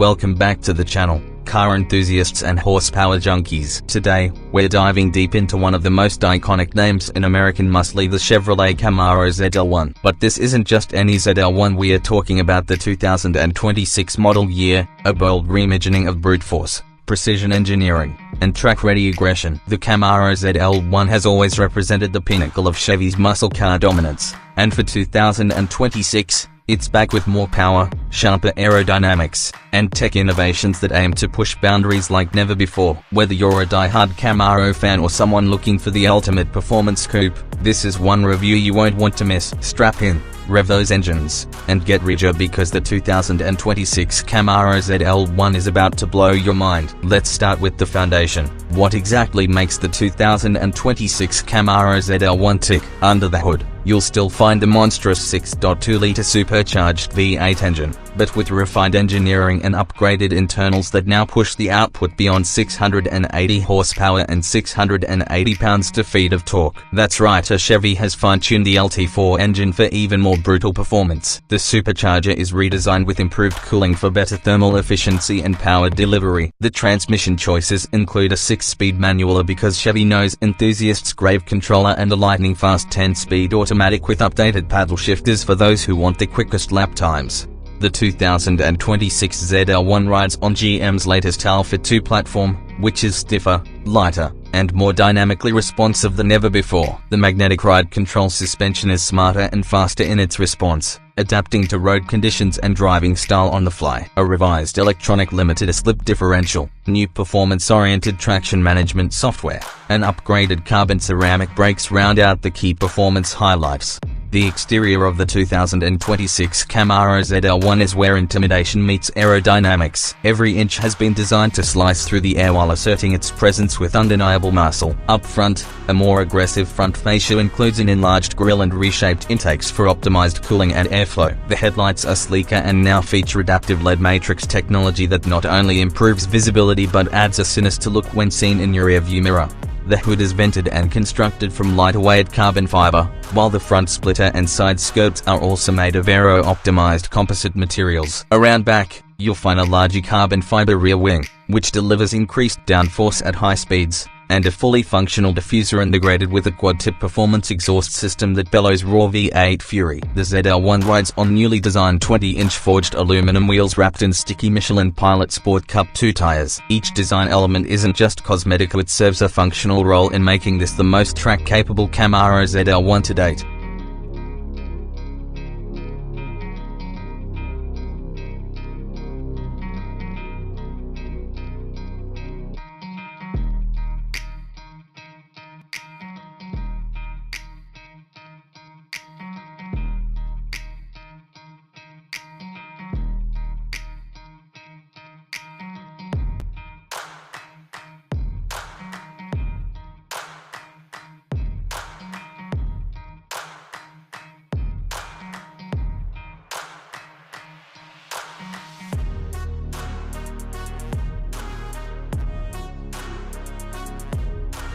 welcome back to the channel, car enthusiasts and horsepower junkies. Today, we're diving deep into one of the most iconic names in American muscle, the Chevrolet Camaro ZL1. But this isn't just any ZL1, we are talking about the 2026 model year, a bold reimagining of brute force, precision engineering, and track-ready aggression. The Camaro ZL1 has always represented the pinnacle of Chevy's muscle car dominance, and for 2026, it's back with more power, sharper aerodynamics, and tech innovations that aim to push boundaries like never before. Whether you're a die-hard Camaro fan or someone looking for the ultimate performance coupe, this is one review you won't want to miss. Strap in, rev those engines, and get ready because the 2026 Camaro ZL1 is about to blow your mind. Let's start with the foundation. What exactly makes the 2026 Camaro ZL1 tick? Under the hood, you'll still find the monstrous 6.2-liter supercharged V8 engine, but with refined engineering and upgraded internals that now push the output beyond 680 horsepower and 680 pounds-feet of torque. That's right, a Chevy has fine-tuned the LT4 engine for even more brutal performance. The supercharger is redesigned with improved cooling for better thermal efficiency and power delivery. The transmission choices include a 6-speed manual because Chevy knows enthusiasts crave controller, and a lightning-fast 10-speed automatic with updated paddle shifters for those who want the quickest lap times. The 2026 ZL1 rides on GM's latest Alpha 2 platform, which is stiffer, lighter, and more dynamically responsive than ever before. The magnetic ride control suspension is smarter and faster in its response, adapting to road conditions and driving style on the fly. A revised electronic limited slip differential, new performance-oriented traction management software, and upgraded carbon ceramic brakes round out the key performance highlights. The exterior of the 2026 Camaro ZL1 is where intimidation meets aerodynamics. Every inch has been designed to slice through the air while asserting its presence with undeniable muscle. Up front, a more aggressive front fascia includes an enlarged grille and reshaped intakes for optimized cooling and airflow. The headlights are sleeker and now feature adaptive LED matrix technology that not only improves visibility but adds a sinister look when seen in your rearview mirror. The hood is vented and constructed from lighter-weight carbon fiber, while the front splitter and side skirts are also made of aero-optimized composite materials. Around back, you'll find a larger carbon fiber rear wing, which delivers increased downforce at high speeds, and a fully functional diffuser integrated with a quad-tip performance exhaust system that bellows raw V8 fury. The ZL1 rides on newly designed 20-inch forged aluminum wheels wrapped in sticky Michelin Pilot Sport Cup 2 tires. Each design element isn't just cosmetic, it serves a functional role in making this the most track-capable Camaro ZL1 to date.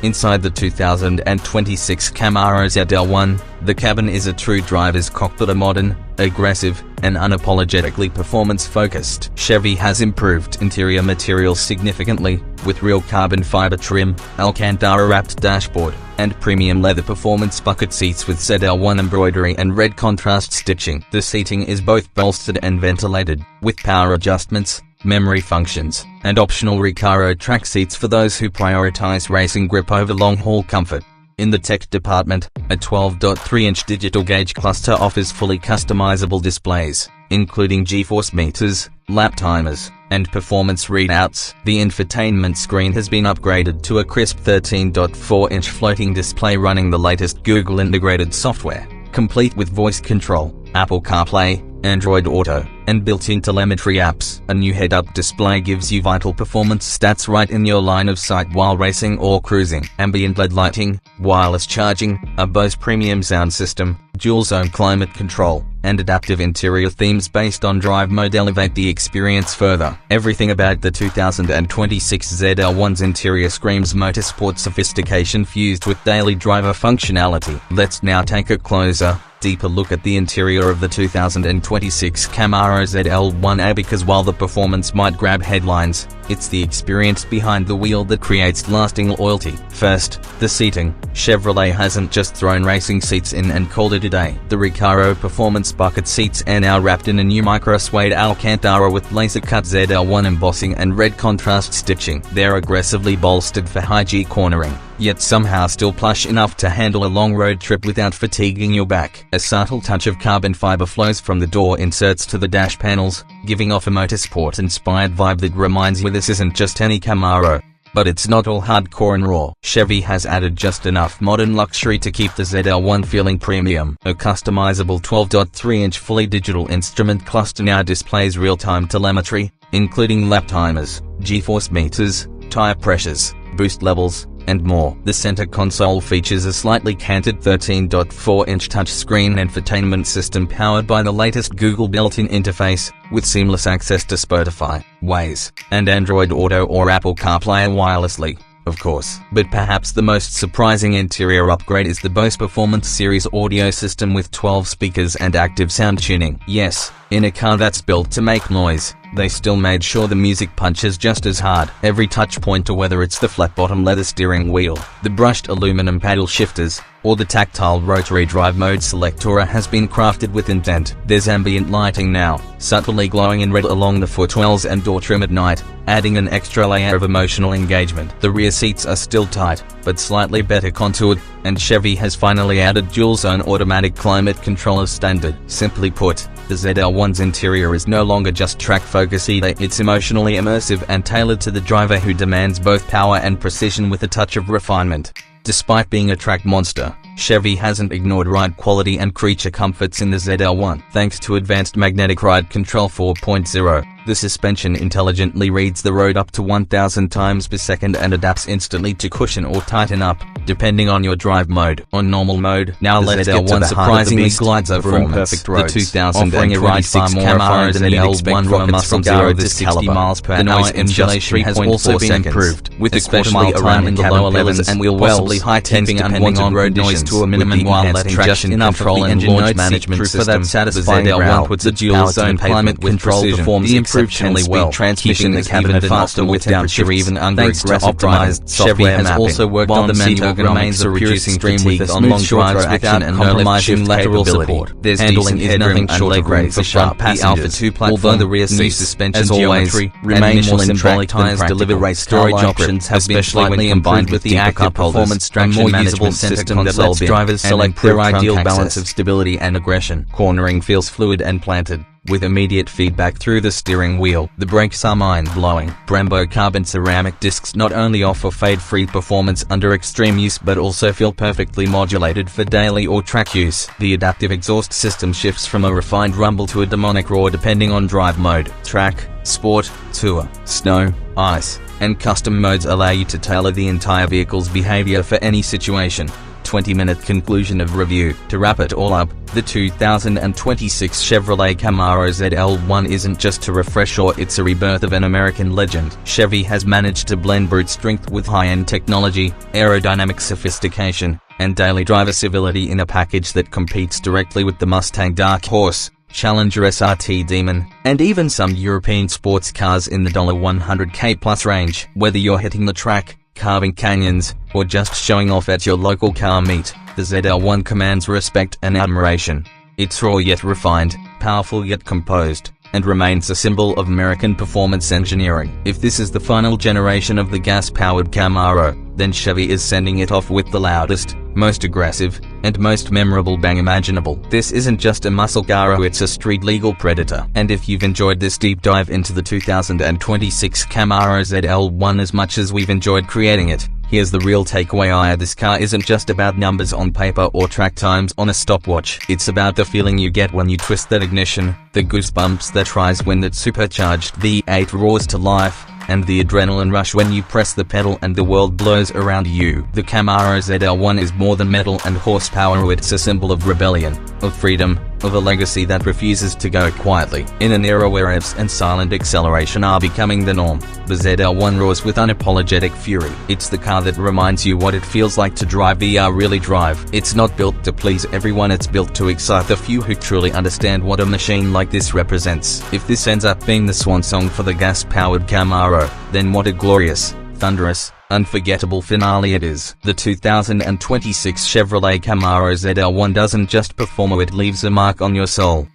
Inside the 2026 Camaro ZL1, the cabin is a true driver's cockpit, a modern, aggressive, and unapologetically performance-focused. Chevy has improved interior materials significantly, with real carbon fiber trim, Alcantara-wrapped dashboard, and premium leather performance bucket seats with ZL1 embroidery and red contrast stitching. The seating is both bolstered and ventilated, with power adjustments, memory functions, and optional Recaro track seats for those who prioritize racing grip over long-haul comfort. In the tech department, a 12.3-inch digital gauge cluster offers fully customizable displays, including G-force meters, lap timers, and performance readouts. The infotainment screen has been upgraded to a crisp 13.4-inch floating display running the latest Google integrated software, complete with voice control, Apple CarPlay, Android Auto, and built-in telemetry apps. A new head-up display gives you vital performance stats right in your line of sight while racing or cruising. Ambient LED lighting, wireless charging, a Bose premium sound system, dual-zone climate control, and adaptive interior themes based on drive mode elevate the experience further. Everything about the 2026 ZL1's interior screams motorsport sophistication fused with daily driver functionality. Let's now take a closer, deeper look at the interior of the 2026 Camaro ZL1A, because while the performance might grab headlines, it's the experience behind the wheel that creates lasting loyalty. First, the seating. Chevrolet hasn't just thrown racing seats in and called it a day. The Recaro Performance bucket seats are now wrapped in a new micro-suede Alcantara with laser-cut ZL1 embossing and red contrast stitching. They're aggressively bolstered for high-G cornering, yet somehow still plush enough to handle a long road trip without fatiguing your back. A subtle touch of carbon fiber flows from the door inserts to the dash panels, giving off a motorsport-inspired vibe that reminds you this isn't just any Camaro. But it's not all hardcore and raw. Chevy has added just enough modern luxury to keep the ZL1 feeling premium. A customizable 12.3-inch fully digital instrument cluster now displays real-time telemetry, including lap timers, G-force meters, tire pressures, boost levels, and more. The center console features a slightly canted 13.4-inch touchscreen infotainment system powered by the latest Google built-in interface, with seamless access to Spotify, Waze, and Android Auto or Apple CarPlay wirelessly, of course. But perhaps the most surprising interior upgrade is the Bose Performance Series audio system with 12 speakers and active sound tuning. Yes, in a car that's built to make noise, they still made sure the music punches just as hard. Every touch point, or whether it's the flat-bottom leather steering wheel, the brushed aluminum paddle shifters, or the tactile rotary drive mode selector, has been crafted with intent. There's ambient lighting now, subtly glowing in red along the footwells and door trim at night, adding an extra layer of emotional engagement. The rear seats are still tight, but slightly better contoured, and Chevy has finally added dual-zone automatic climate control as standard. Simply put, the ZL1's interior is no longer just track-focused either, it's emotionally immersive and tailored to the driver who demands both power and precision with a touch of refinement. Despite being a track monster, Chevy hasn't ignored ride quality and creature comforts in the ZL1. Thanks to advanced magnetic ride control 4.0, the suspension intelligently reads the road up to 1,000 times per second and adapts instantly to cushion or tighten up, depending on your drive mode. On normal mode, now let's get to the surprisingly glides over imperfect roads. The 2026 Camaro ZL1 rockets from 0 to 60 miles per hour. The noise insulation has also been improved, with especially around in the lower levels and wheel wells, high-temping unwanted road noise to a minimum while letting just enough control and launch management system. The ZL1 puts a dual-zone climate control performs exceptionally well, transmission the cabin faster with temperature even under aggressive optimized Chevy has also worked on the seat remains a reducing fatigue on long drives without compromising lateral support. There's handling is nothing short of great for sharp passengers, although the rear seat suspension geometry remains more symbolic than practical. Storage options have been slightly combined with the active performance traction management system that lets drivers select their ideal balance of stability and aggression. Cornering feels fluid and planted, with immediate feedback through the steering wheel. The brakes are mind-blowing. Brembo carbon ceramic discs not only offer fade-free performance under extreme use but also feel perfectly modulated for daily or track use. The adaptive exhaust system shifts from a refined rumble to a demonic roar depending on drive mode. Track, sport, tour, snow, ice, and custom modes allow you to tailor the entire vehicle's behavior for any situation. 20-minute conclusion of review. To wrap it all up, the 2026 Chevrolet Camaro ZL1 isn't just a refresh, or it's a rebirth of an American legend. Chevy has managed to blend brute strength with high-end technology, aerodynamic sophistication, and daily driver civility in a package that competes directly with the Mustang Dark Horse, Challenger SRT Demon, and even some European sports cars in the $100K plus range. Whether you're hitting the track, carving canyons, or just showing off at your local car meet, the ZL1 commands respect and admiration. It's raw yet refined, powerful yet composed, and remains a symbol of American performance engineering. If this is the final generation of the gas-powered Camaro, then Chevy is sending it off with the loudest, most aggressive, and most memorable bang imaginable. This isn't just a muscle car, it's a street-legal predator. And if you've enjoyed this deep dive into the 2026 Camaro ZL1 as much as we've enjoyed creating it, here's the real takeaway. This car isn't just about numbers on paper or track times on a stopwatch. It's about the feeling you get when you twist that ignition, the goosebumps that rise when that supercharged V8 roars to life, and the adrenaline rush when you press the pedal and the world blows around you. The Camaro ZL1 is more than metal and horsepower, it's a symbol of rebellion, of freedom, of a legacy that refuses to go quietly. In an era where revs and silent acceleration are becoming the norm, the ZL1 roars with unapologetic fury. It's the car that reminds you what it feels like to drive the really drive. It's not built to please everyone, it's built to excite the few who truly understand what a machine like this represents. If this ends up being the swan song for the gas-powered Camaro, then what a glorious, thunderous, unforgettable finale it is. The 2026 Chevrolet Camaro ZL1 doesn't just perform, it leaves a mark on your soul.